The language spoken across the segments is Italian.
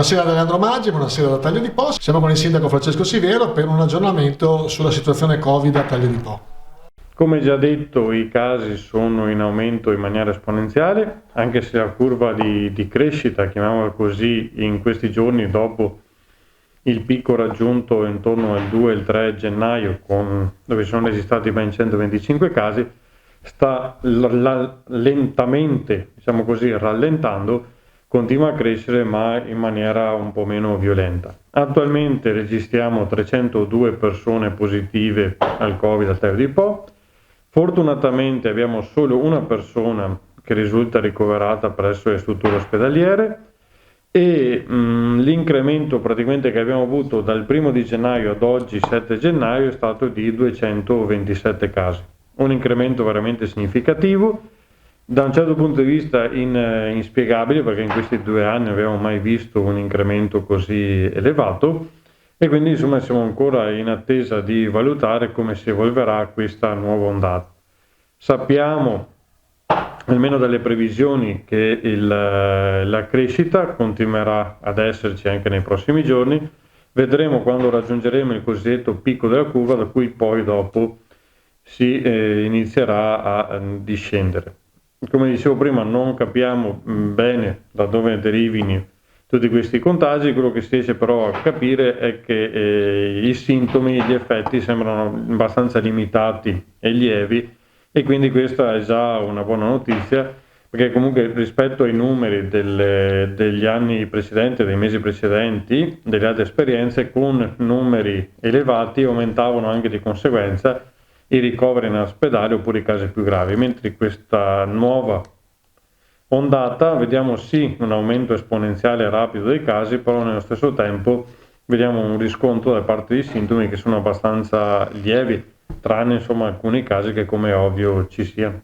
Buonasera da Leandro Maggi, buonasera da Taglio di Po. Siamo con il sindaco Francesco Sivero per un aggiornamento sulla situazione Covid a Taglio di Po. Come già detto, i casi sono in aumento in maniera esponenziale, anche se la curva di crescita, chiamiamola così, in questi giorni dopo il picco raggiunto intorno al 2 e il 3 gennaio, dove sono registrati ben 125 casi, sta lentamente, diciamo così, rallentando, continua a crescere ma in maniera un po' meno violenta. Attualmente registriamo 302 persone positive al Covid a Taglio di Po. Fortunatamente abbiamo solo una persona che risulta ricoverata presso le strutture ospedaliere e l'incremento praticamente che abbiamo avuto dal 1 di gennaio ad oggi 7 gennaio è stato di 227 casi, un incremento veramente significativo, da un certo punto di vista inspiegabile, perché in questi 2 anni non abbiamo mai visto un incremento così elevato e quindi insomma siamo ancora in attesa di valutare come si evolverà questa nuova ondata. Sappiamo, almeno dalle previsioni, che la crescita continuerà ad esserci anche nei prossimi giorni. Vedremo quando raggiungeremo il cosiddetto picco della curva, da cui poi dopo si inizierà a discendere. Come dicevo prima, non capiamo bene da dove derivino tutti questi contagi. Quello che si riesce però a capire è che i sintomi e gli effetti sembrano abbastanza limitati e lievi, e quindi questa è già una buona notizia, perché comunque rispetto ai numeri degli anni precedenti, dei mesi precedenti, delle altre esperienze, con numeri elevati aumentavano anche di conseguenza i ricoveri in ospedale oppure i casi più gravi, mentre questa nuova ondata vediamo sì un aumento esponenziale rapido dei casi, però nello stesso tempo vediamo un riscontro da parte dei sintomi che sono abbastanza lievi, tranne insomma alcuni casi che, come è ovvio, ci siano.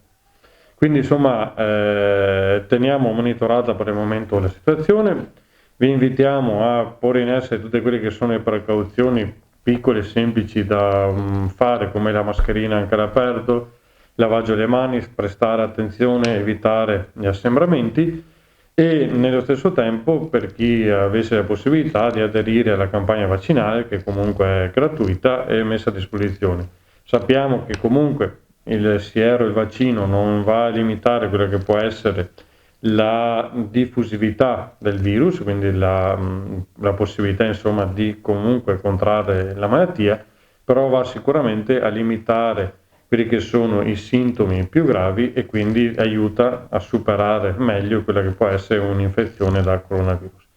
Quindi insomma teniamo monitorata per il momento la situazione, vi invitiamo a porre in essere tutte quelle che sono le precauzioni piccole e semplici da fare, come la mascherina anche all'aperto, lavaggio delle mani, prestare attenzione, evitare gli assembramenti, e nello stesso tempo, per chi avesse la possibilità, di aderire alla campagna vaccinale, che comunque è gratuita e messa a disposizione. Sappiamo che comunque il siero, il vaccino, non va a limitare quella che può essere la diffusività del virus, quindi la possibilità insomma di comunque contrarre la malattia, però va sicuramente a limitare quelli che sono i sintomi più gravi e quindi aiuta a superare meglio quella che può essere un'infezione da coronavirus.